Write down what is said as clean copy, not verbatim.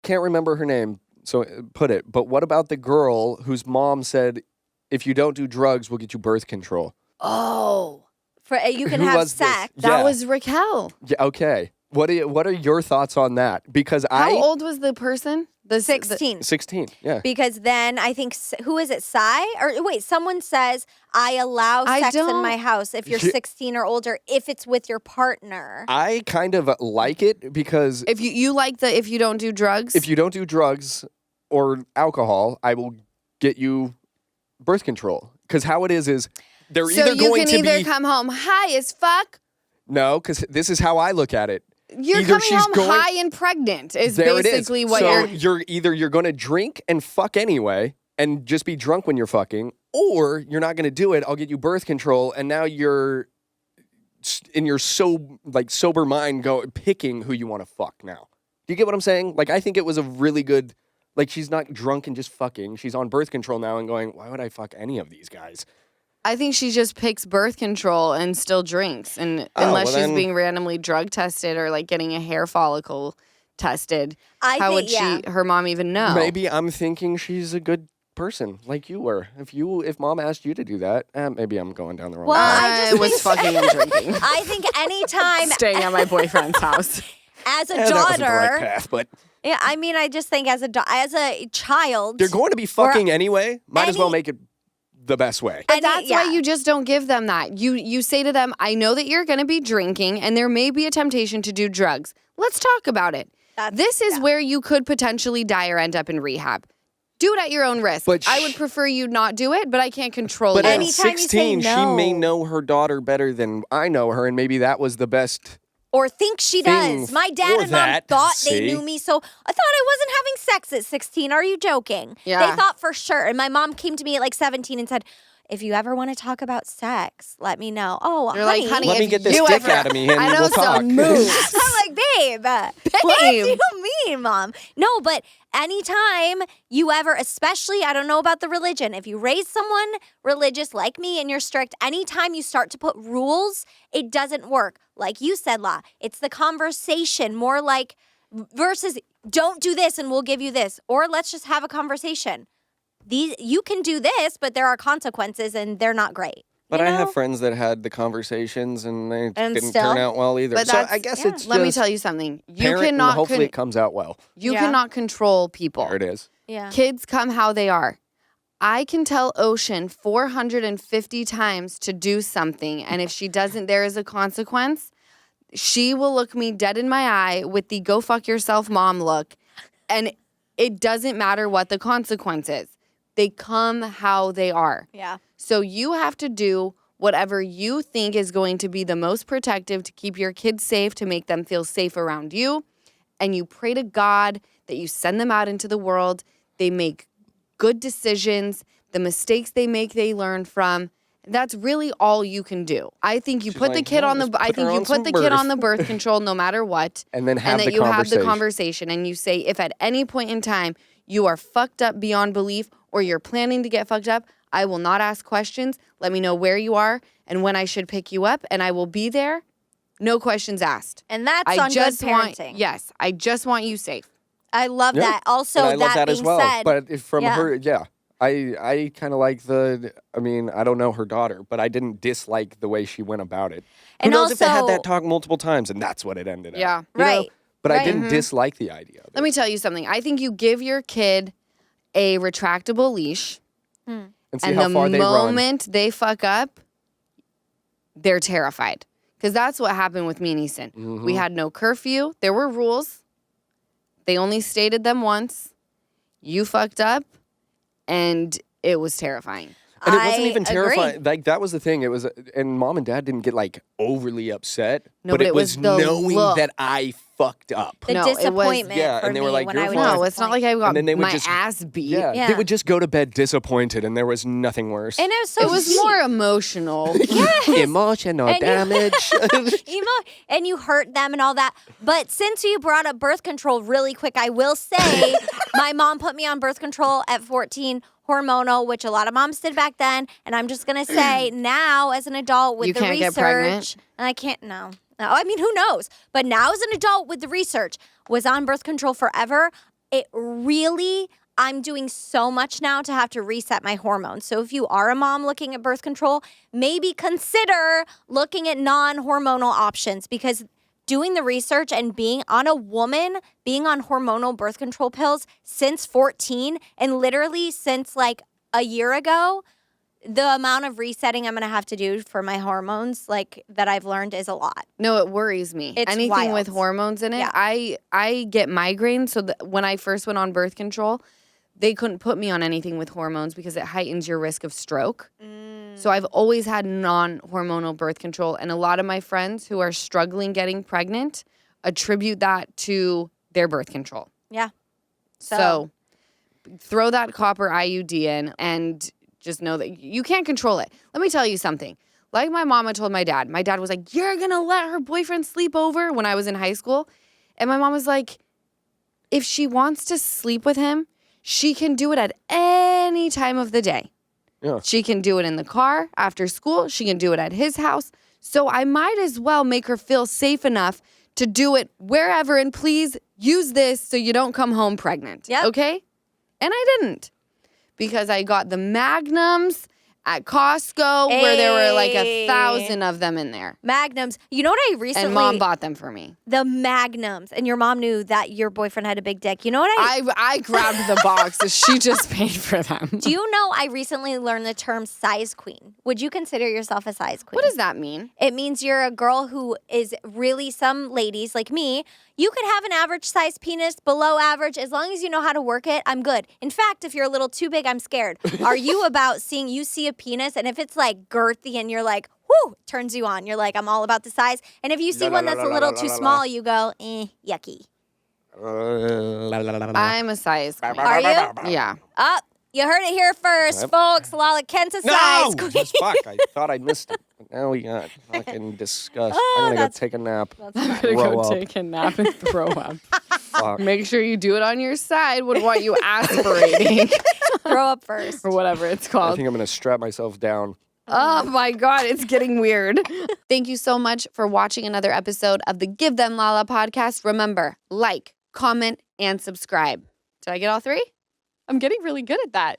can't remember her name, so put it. But what about the girl whose mom said, if you don't do drugs, we'll get you birth control? Oh. You can Who have was this? sex. Yeah. That was Raquel. Yeah, okay. What are your thoughts on that? Because How old was the person? The 16. 16, yeah. Because then I think, who is it, Sai? Or wait, someone says, I allow sex in my house if you're 16 or older, if it's with your partner. I kind of like it because... If you like if you don't do drugs? If you don't do drugs or alcohol, I will get you birth control. Because how it is they're either going to be... So you can either come home high as fuck. No, because this is how I look at it. You're either coming home high and pregnant is basically what you're going to drink and fuck anyway and just be drunk when you're fucking, or you're not going to do it. I'll get you birth control, and now you're in your sober mind picking who you want to fuck now. Do you get what I'm saying? Like, I think it was a really good, like, she's not drunk and just fucking. She's on birth control now and going, why would I fuck any of these guys? I think she just picks birth control and still drinks. And unless she's being randomly drug tested or like getting a hair follicle tested, how would her mom even know? Maybe I'm thinking she's a good person like you were. If mom asked you to do that, maybe I'm going down the wrong path. I was fucking and drinking. I think anytime staying at my boyfriend's house. As a daughter, that wasn't the right path, but yeah, I mean, I just think as a child, you're going to be fucking anyway. Might as well make it the best way. But that's why you just don't give them that. You say to them, I know that you're going to be drinking and there may be a temptation to do drugs. Let's talk about it. This is where you could potentially die or end up in rehab. Do it at your own risk. But I would prefer you not do it, but I can't control it. But at 16, she may know her daughter better than I know her, and maybe that was the best... Or think she does. My dad and mom thought they knew me, so I thought I wasn't having sex at 16. Are you joking? Yeah. They thought for sure. And my mom came to me at like 17 and said, if you ever want to talk about sex, let me know. Oh, honey, let me get this dick out of me and we'll talk. I'm like, babe, what do you mean, mom? No, but anytime you ever, especially, I don't know about the religion, if you raise someone religious like me and you're strict, anytime you start to put rules, it doesn't work. Like you said, La, it's the conversation more like versus don't do this and we'll give you this. Or let's just have a conversation. You can do this, but there are consequences and they're not great. But I have friends that had the conversations and they didn't turn out well either. But so I guess it's just... Let me tell you something. You and cannot... hopefully it comes out well. You cannot control people. There it is. Yeah. Kids come how they are. I can tell Ocean 450 times to do something, and if she doesn't, there is a consequence. She will look me dead in my eye with the go fuck yourself mom look, and it doesn't matter what the consequence is. They come how they are. Yeah. So you have to do whatever you think is going to be the most protective to keep your kids safe, to make them feel safe around you. And you pray to God that you send them out into the world. They make good decisions. The mistakes they make, they learn from. That's really all you can do. I think you put the kid on the kid on the birth control no matter what. And then have the conversation and you say, if at any point in time you are fucked up beyond belief or you're planning to get fucked up, I will not ask questions. Let me know where you are and when I should pick you up, and I will be there. No questions asked. And that's on good parenting. Yes, I just want you safe. I love that. Also, and I love that being as well. said, but from her, I kind of like I don't know her daughter, but I didn't dislike the way she went about it. And Who knows if they had also- that talk multiple times and that's what it ended up. Yeah. You know? Right. But I didn't dislike the idea of it. Let me tell you something. I think you give your kid a retractable leash. And see how far they run. The moment they fuck up, they're terrified. Because that's what happened with me and Easton. Mm-hmm. We had no curfew. There were rules. They only stated them once. You fucked up, and it was terrifying. And it wasn't even agree. terrifying. Like, that was the thing. It was, and mom and dad didn't get like overly upset. No, but it was the knowing look. that I fucked up. The disappointment for and they were me like, when "You're I was fine." No, it's not like I got And then they would my just- ass beat. Yeah, they would just go to bed disappointed, and there was nothing worse. And it was so It was sweet. more emotional. Emotional damage. And you hurt them and all that. But since you brought up birth control really quick, I will say my mom put me on birth control at 14, hormonal, which a lot of moms did back then. And I'm just going to say now as an adult with You the can't research. get pregnant? I can't, no, I mean, who knows? But now as an adult with the research, was on birth control forever. I'm doing so much now to have to reset my hormones. So if you are a mom looking at birth control, maybe consider looking at non-hormonal options, because doing the research and being on hormonal birth control pills since 14 and literally since like a year ago, the amount of resetting I'm going to have to do for my hormones, like that I've learned, is a lot. No, it worries me. It's Anything wild. with hormones in it. Yeah. I get migraines. So when I first went on birth control, they couldn't put me on anything with hormones because it heightens your risk of stroke. So I've always had non-hormonal birth control. And a lot of my friends who are struggling getting pregnant attribute that to their birth control. Yeah. So throw that copper IUD in and just know that you can't control it. Let me tell you something. Like my mama told my dad was like, you're going to let her boyfriend sleep over when I was in high school. And my mom was like, if she wants to sleep with him, she can do it at any time of the day. Yeah. She can do it in the car, after school. She can do it at his house. So I might as well make her feel safe enough to do it wherever. And please use this so you don't come home pregnant. Yep. Okay? And I didn't. Because I got the Magnums at Costco where there were like 1,000 of them in there. Magnums. You know what I recently... And Mom bought them for me. The Magnums. And your mom knew that your boyfriend had a big dick. You know what I grabbed the boxes. She just paid for them. Do you know I recently learned the term size queen? Would you consider yourself a size queen? What does that mean? It means you're a girl who is really, some ladies like me, you could have an average size penis, below average. As long as you know how to work it, I'm good. In fact, if you're a little too big, I'm scared. Are you about you see a penis, and if it's like girthy and you're like, whoo, turns you on. You're like, I'm all about the size. And if you see one that's a little too small, you go, yucky. I'm a size queen. Are you? Yeah. Up. You heard it here first, Yep. folks. Lala Kent's a size queen. Just fuck. I thought I missed it. But now we got fucking disgust. I'm going to go take a nap. I'm gonna Throw go up. take a nap and throw up. Fuck. Make sure you do it on your side. Would want you aspirating Throw up first. or whatever it's I called. think I'm going to strap myself down. Oh my God, it's getting weird. Thank you so much for watching another episode of the Give Them Lala podcast. Remember, like, comment, and subscribe. Did I get all three? I'm getting really good at that.